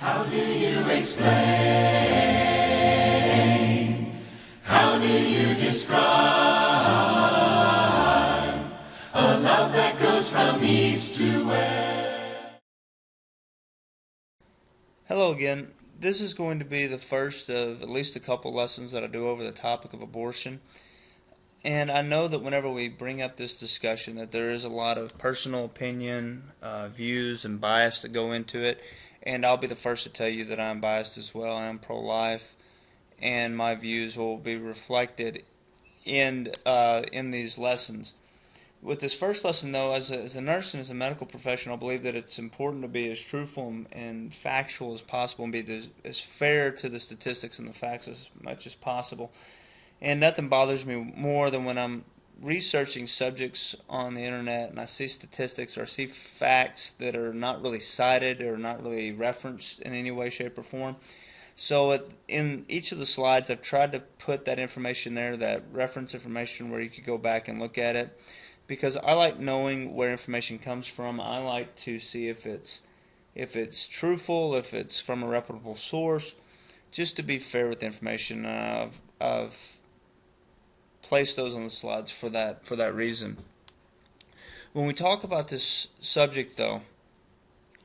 How do you explain? How do you describe a love that goes from east to west? Hello again. This is going to be the first of at least a couple lessons that I do over the topic of abortion. And I know that whenever we bring up this discussion that there is a lot of personal opinion, views, and bias that go into it. And I'll be the first to tell you that I'm biased as well. I'm pro-life, and my views will be reflected in these lessons. With this first lesson, though, as a nurse and as a medical professional, I believe that it's important to be as truthful and factual as possible and be as fair to the statistics and the facts as much as possible. And nothing bothers me more than when I'm researching subjects on the internet and I see statistics or I see facts that are not really cited or not really referenced in any way, shape, or form. So in each of the slides, I've tried to put that information there, that reference information where you could go back and look at it, because I like knowing where information comes from. I like to see if it's truthful, if it's from a reputable source, just to be fair with the information. I've placed those on the slides for that reason. When we talk about this subject, though,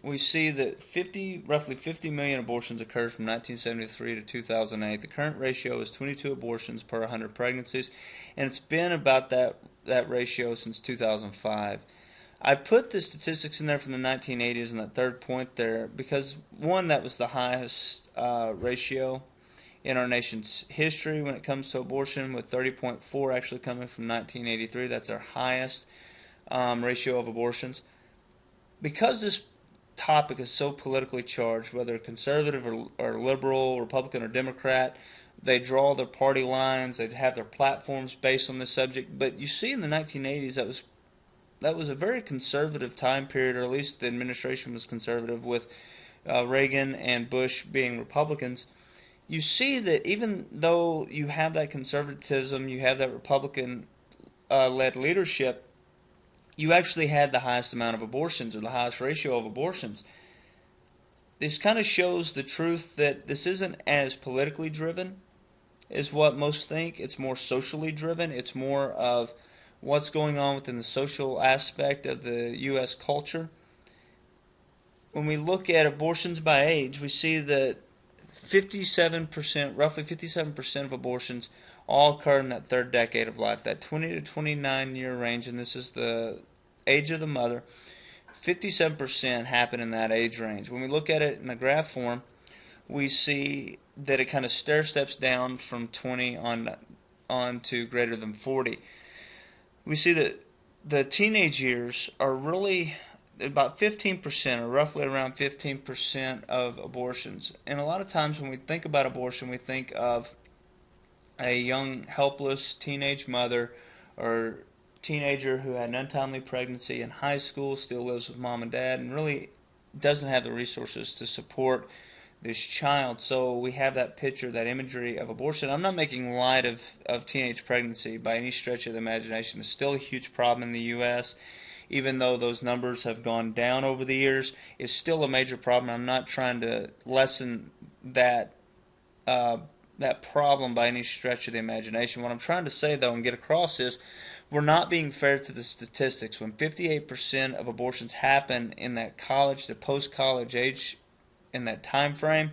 we see that roughly 50 million abortions occurred from 1973 to 2008. The current ratio is 22 abortions per 100 pregnancies, and it's been about that ratio since 2005. I put the statistics in there from the 1980s in that third point there because, one, that was the highest ratio in our nation's history when it comes to abortion, with 30.4 actually coming from 1983. That's our highest ratio of abortions. Because this topic is so politically charged, whether conservative or liberal, Republican or Democrat, they draw their party lines, they have their platforms based on this subject. But you see in the 1980s that was a very conservative time period, or at least the administration was conservative, with Reagan and Bush being Republicans. You see that even though you have that conservatism, you have that Republican-led leadership, you actually had the highest amount of abortions, or the highest ratio of abortions. This kind of shows the truth that this isn't as politically driven as what most think. It's more socially driven. It's more of what's going on within the social aspect of the U.S. culture. When we look at abortions by age, we see that roughly 57% of abortions all occur in that third decade of life, that 20 to 29 year range, and this is the age of the mother. 57% happen in that age range. When we look at it in a graph form, we see that it kind of stair steps down from 20 on to greater than 40. We see that the teenage years are really about 15%, or roughly around 15% of abortions. And a lot of times when we think about abortion, we think of a young, helpless teenage mother or teenager who had an untimely pregnancy in high school, still lives with mom and dad, and really doesn't have the resources to support this child. So we have that picture, that imagery of abortion. I'm not making light of teenage pregnancy by any stretch of the imagination. It's still a huge problem in the U.S. Even though those numbers have gone down over the years, it's still a major problem. I'm not trying to lessen that problem by any stretch of the imagination. What I'm trying to say, though, and get across is we're not being fair to the statistics. When 58% of abortions happen in that college to post-college age, in that time frame,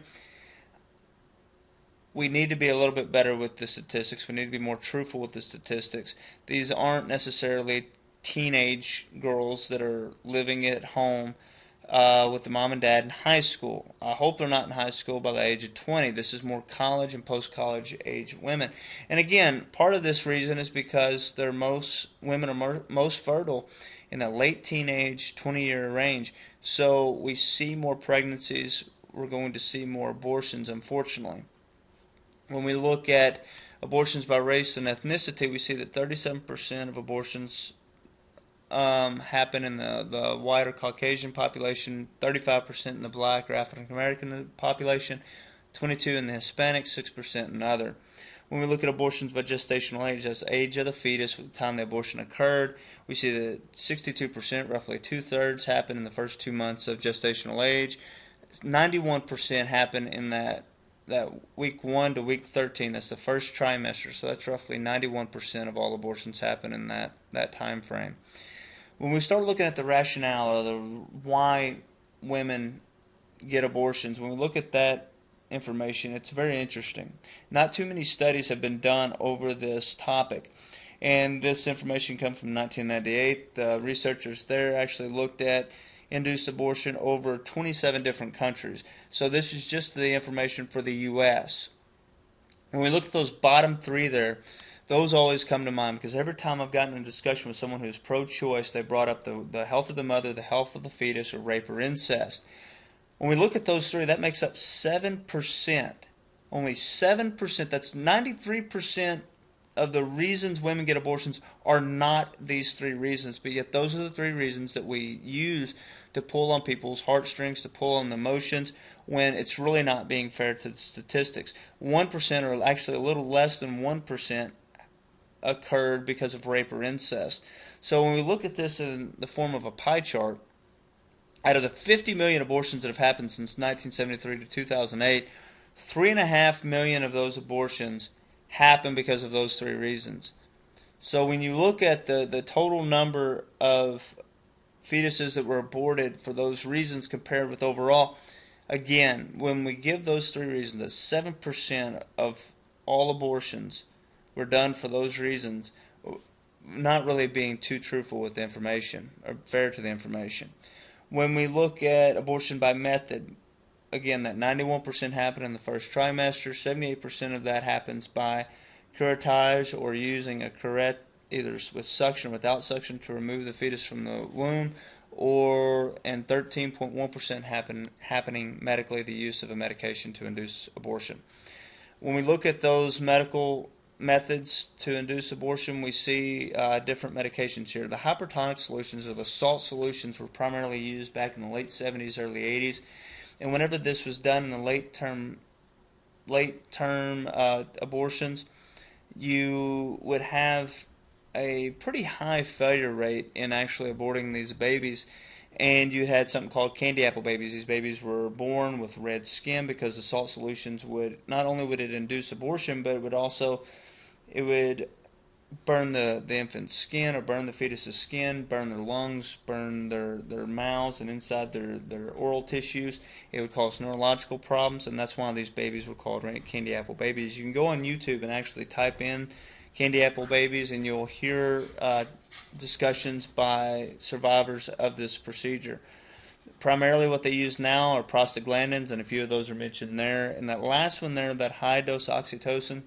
we need to be a little bit better with the statistics. We need to be more truthful with the statistics. These aren't necessarily teenage girls that are living at home with the mom and dad in high school. I hope they're not in high school by the age of 20. This is more college and post-college age women. And again, part of this reason is because women are most fertile in the late teenage, 20-year range. So we see more pregnancies. We're going to see more abortions, unfortunately. When we look at abortions by race and ethnicity, we see that 37% of abortions happen in the white or Caucasian population, 35% in the black or African American population, 22% in the Hispanic, 6% in other. When we look at abortions by gestational age, that's age of the fetus at the time the abortion occurred, we see that 62%, roughly two-thirds, happen in the first 2 months of gestational age. 91% happen in that week 1 to week 13. That's the first trimester. So that's roughly 91% of all abortions happen in that time frame. When we start looking at the rationale of the why women get abortions, when we look at that information, it's very interesting. Not too many studies have been done over this topic. And this information comes from 1998. The researchers there actually looked at induced abortion over 27 different countries. So this is just the information for the U.S. When we look at those bottom 3 there, those always come to mind because every time I've gotten in a discussion with someone who's pro-choice, they brought up the health of the mother, the health of the fetus, or rape or incest. When we look at those 3, that makes up 7%. Only 7%. That's 93% of the reasons women get abortions are not these 3 reasons, but yet those are the 3 reasons that we use to pull on people's heartstrings, to pull on the emotions, when it's really not being fair to the statistics. 1%, or actually a little less than 1%, occurred because of rape or incest. So when we look at this in the form of a pie chart, out of the 50 million abortions that have happened since 1973 to 2008, 3.5 million of those abortions happen because of those 3 reasons. So when you look at the total number of fetuses that were aborted for those reasons compared with overall, again, when we give those 3 reasons, that 7% of all abortions were done for those reasons, not really being too truthful with the information or fair to the information. When we look at abortion by method, again, that 91% happened in the first trimester. 78% of that happens by curettage or using a curette, either with suction or without suction, to remove the fetus from the womb, and 13.1% happening medically, the use of a medication to induce abortion. When we look at those medical methods to induce abortion, we see different medications here. The hypertonic solutions, or the salt solutions, were primarily used back in the late 70s, early 80s. And whenever this was done in the late term abortions, you would have a pretty high failure rate in actually aborting these babies. And you had something called candy apple babies. These babies were born with red skin because the salt solutions would, not only would it induce abortion, but it would burn the infant's skin, or burn the fetus's skin, burn their lungs, burn their mouths and inside their oral tissues. It would cause neurological problems, and that's why these babies were called candy apple babies. You can go on YouTube and actually type in candy apple babies, and you'll hear discussions by survivors of this procedure. Primarily what they use now are prostaglandins, and a few of those are mentioned there. And that last one there, that high-dose oxytocin,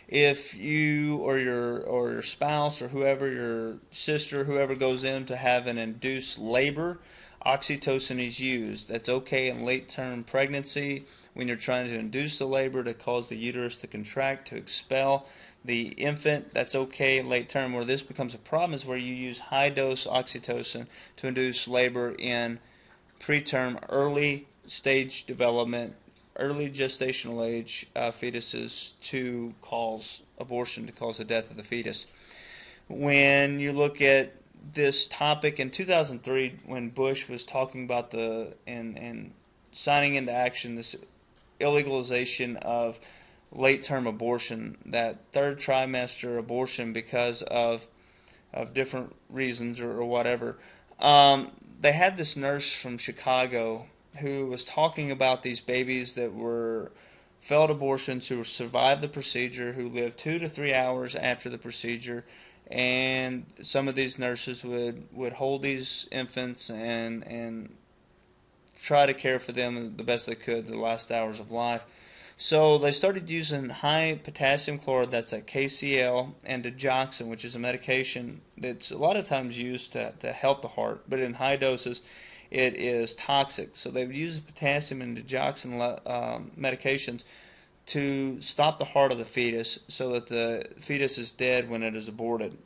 if you or your spouse or whoever, your sister, whoever goes in to have an induced labor, oxytocin is used. That's okay in late-term pregnancy when you're trying to induce the labor to cause the uterus to contract, to expel the infant. That's okay in late term. Where this becomes a problem is where you use high-dose oxytocin to induce labor in preterm, early stage development, early gestational age fetuses, to cause abortion, to cause the death of the fetus. When you look at this topic in 2003, when Bush was talking about and signing into action this illegalization of late-term abortion, that third trimester abortion because of different reasons or whatever, they had this nurse from Chicago who was talking about these babies that were failed abortions, who survived the procedure, who lived 2 to 3 hours after the procedure, and some of these nurses would hold these infants and try to care for them the best they could the last hours of life. So they started using high potassium chloride, that's at KCl, and digoxin, which is a medication that's a lot of times used to help the heart, but in high doses it is toxic. So they would use potassium and digoxin medications to stop the heart of the fetus so that the fetus is dead when it is aborted.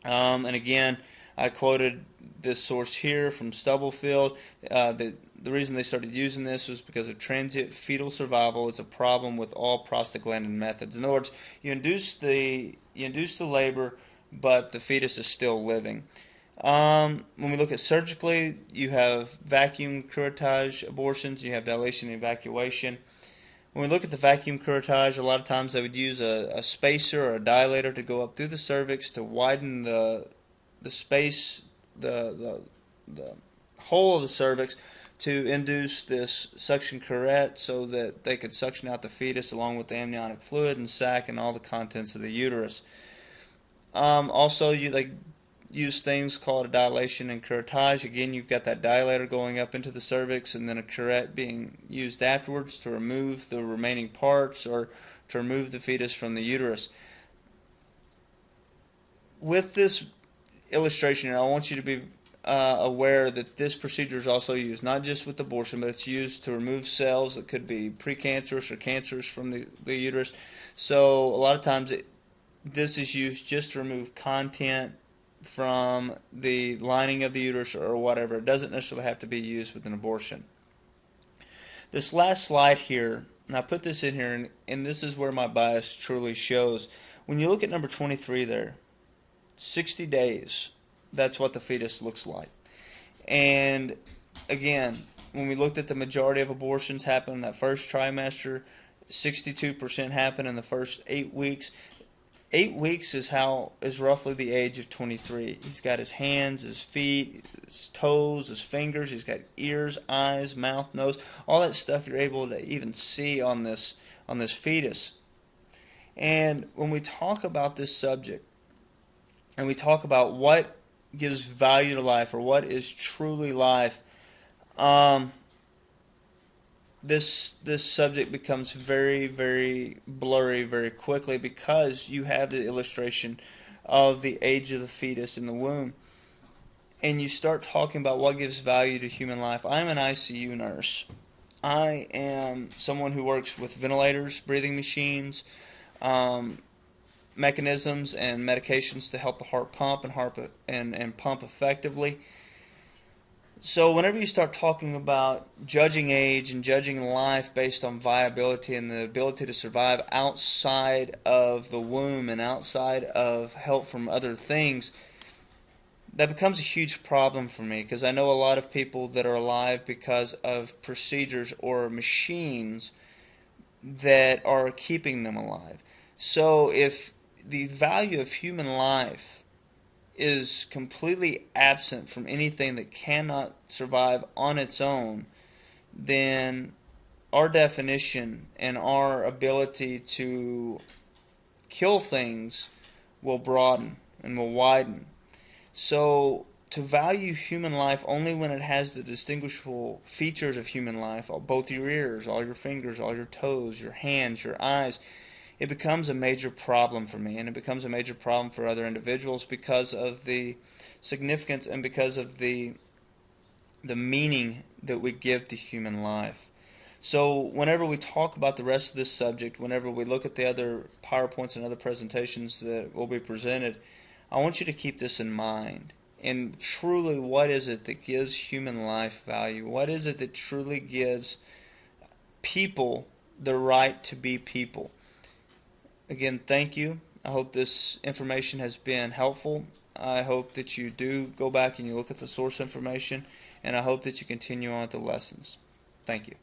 And again, I quoted this source here from Stubblefield. The reason they started using this was because of transient fetal survival is a problem with all prostaglandin methods. In other words, you induce the labor, but the fetus is still living. When we look at surgically, you have vacuum curettage abortions, you have dilation and evacuation. When we look at the vacuum curettage, a lot of times they would use a spacer or a dilator to go up through the cervix to widen the space, the hole of the cervix, to induce this suction curette so that they could suction out the fetus along with the amniotic fluid and sac and all the contents of the uterus. Also, they use things called a dilation and curettage. Again, you've got that dilator going up into the cervix and then a curette being used afterwards to remove the remaining parts or to remove the fetus from the uterus. With this illustration, I want you to be aware that this procedure is also used not just with abortion, but it's used to remove cells that could be precancerous or cancerous from the uterus. So a lot of times this is used just to remove content from the lining of the uterus or whatever. It doesn't necessarily have to be used with an abortion. This last slide here, and I put this in here, and this is where my bias truly shows. When you look at number 23 there, 60 days, that's what the fetus looks like. And again, when we looked at the majority of abortions happen in that first trimester, 62% happen in the first 8 weeks. 8 weeks is roughly the age of 23. He's got his hands, his feet, his toes, his fingers. He's got ears, eyes, mouth, nose, all that stuff you're able to even see on this fetus. And when we talk about this subject, and we talk about what gives value to life or what is truly life, this subject becomes very, very blurry very quickly because you have the illustration of the age of the fetus in the womb. And you start talking about what gives value to human life. I'm an ICU nurse. I am someone who works with ventilators, breathing machines, mechanisms and medications to help the heart pump and pump effectively. So whenever you start talking about judging age and judging life based on viability and the ability to survive outside of the womb and outside of help from other things, that becomes a huge problem for me because I know a lot of people that are alive because of procedures or machines that are keeping them alive. So if the value of human life is completely absent from anything that cannot survive on its own, then our definition and our ability to kill things will broaden and will widen. So to value human life only when it has the distinguishable features of human life, both your ears, all your fingers, all your toes, your hands, your eyes, it becomes a major problem for me, and it becomes a major problem for other individuals because of the significance and because of the meaning that we give to human life. So whenever we talk about the rest of this subject, whenever we look at the other PowerPoints and other presentations that will be presented, I want you to keep this in mind. And truly, what is it that gives human life value? What is it that truly gives people the right to be people? Again, thank you. I hope this information has been helpful. I hope that you do go back and you look at the source information, and I hope that you continue on with the lessons. Thank you.